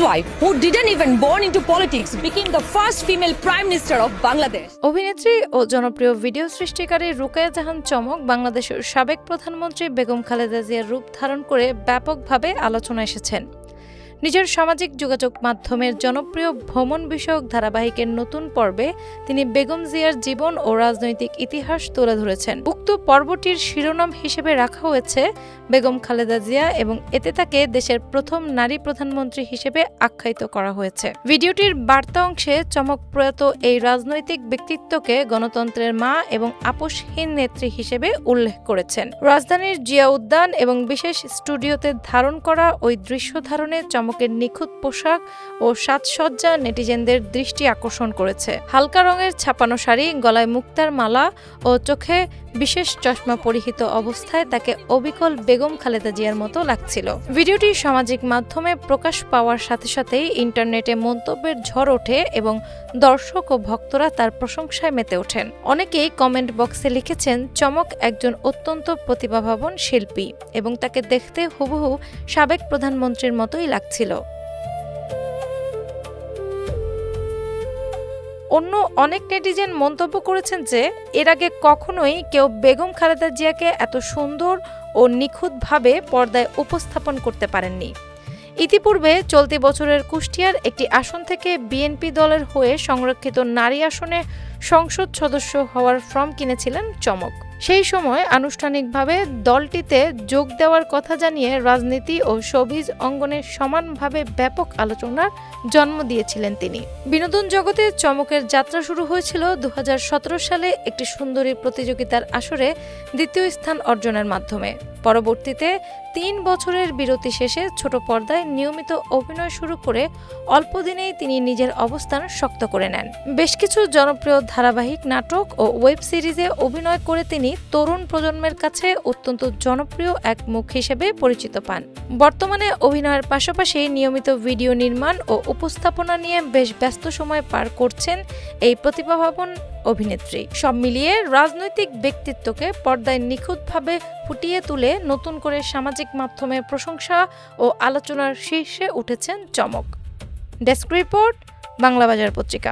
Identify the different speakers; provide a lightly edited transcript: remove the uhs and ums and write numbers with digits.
Speaker 1: housewife who didn't even born into politics became the first female prime minister of Bangladesh.
Speaker 2: অভিনেত্রী ও জনপ্রিয় video সৃষ্টিকারী রুকায়া জাহান চমক বাংলাদেশের সাবেক প্রধানমন্ত্রী বেগম খালেদা জিয়ার রূপ ধারণ করে ব্যাপকভাবে আলোচনায় এসেছেন। নিজের সামাজিক যোগাযোগ মাধ্যমের জনপ্রিয় ভ্রমণ বিষয়ক ধারাবাহিকের নতুন পর্বে তিনি বেগম জিয়ার জীবন ও রাজনৈতিক ইতিহাস তুলে ধরেছেন। উক্ত পর্বটির শিরোনাম হিসেবে রাখা হয়েছে বেগম খালেদা জিয়া এবং এতে তাকে দেশের প্রথম নারী প্রধানমন্ত্রী হিসেবে আখ্যায়িত করা হয়েছে। ভিডিওটির বার্তা অংশে চমক প্রয়াত এই রাজনৈতিক ব্যক্তিত্বকে গণতন্ত্রের মা এবং আপোষহীন নেত্রী হিসেবে উল্লেখ করেছেন। রাজধানীর জিয়া উদ্যান এবং বিশেষ স্টুডিওতে ধারণ করা ওই দৃশ্য ধারণে চমকের নিখুঁত পোশাক ও সাজসজ্জা নেটিজেনদের দৃষ্টি আকর্ষণ করেছে। হালকা রঙের ছাপানো শাড়ি, গলায় মুক্তার মালা ও চোখে বিশেষ চশমা পরিহিত অবস্থায় তাকে অবিকল বেগম খালেদা জিয়ার মতো লাগছিল। ভিডিওটি সামাজিক মাধ্যমে প্রকাশ পাওয়ার সাথে সাথেই ইন্টারনেটে মন্তব্যের ঝড় ওঠে এবং দর্শক ও ভক্তরা তার প্রশংসায় মেতে ওঠেন। অনেকেই কমেন্ট বক্সে লিখেছেন, চমক একজন অত্যন্ত প্রতিভাবান শিল্পী এবং তাকে দেখতে হুবহু সাবেক প্রধানমন্ত্রীর মতোই লাগছিল। অন্য অনেক নেটিজেন মন্তব্য করেছেন যে এর আগে কখনোই কেউ বেগম খালেদা জিয়াকে এত সুন্দর ও নিখুঁতভাবে পর্দায় উপস্থাপন করতে পারেননি। ইতিপূর্বে চলতি বছরের কুষ্টিয়ার একটি আসন থেকে বিএনপি দলের হয়ে সংরক্ষিত নারী আসনে সংসদ সদস্য হওয়ার ফর্ম কিনেছিলেন চমক। সেই সময় আনুষ্ঠানিকভাবে দলটিতে যোগ দেওয়ার কথা জানিয়ে রাজনীতি ও শোবিজ অঙ্গনে সমানভাবে ব্যাপক আলোচনার জন্ম দিয়েছিলেন তিনি। বিনোদন জগতে চমকের যাত্রা শুরু হয়েছিল 2017 সালে একটি সুন্দরী প্রতিযোগিতার আসরে দ্বিতীয় স্থান অর্জনের মাধ্যমে। পরবর্তীতে 3 বছরের বিরতি শেষে ছোট পর্দায় নিয়মিত অভিনয় শুরু করে অল্প দিনেই তিনি নিজের অবস্থান শক্ত করে নেন। বেশ কিছু জনপ্রিয় ধারাবাহিক, নাটক ও ওয়েব সিরিজে অভিনয় করে তিনি তরুণ প্রজন্মের কাছে অত্যন্ত জনপ্রিয় এক মুখ হিসেবে পরিচিত পান। বর্তমানে অভিনয়ের পাশাপাশি নিয়মিত ভিডিও নির্মাণ ও উপস্থাপনা নিয়ে বেশ ব্যস্ত সময় পার করছেন এই প্রতিভাবান অভিনেত্রী। সব মিলিয়ে রাজনৈতিক ব্যক্তিত্বকে পর্দায় নিখুঁতভাবে ফুটিয়ে তুলে নতুন করে সামাজিক মাধ্যমের প্রশংসা ও আলোচনার শীর্ষে উঠেছেন চমক। ডেস্ক রিপোর্ট, বাংলা বাজার পত্রিকা।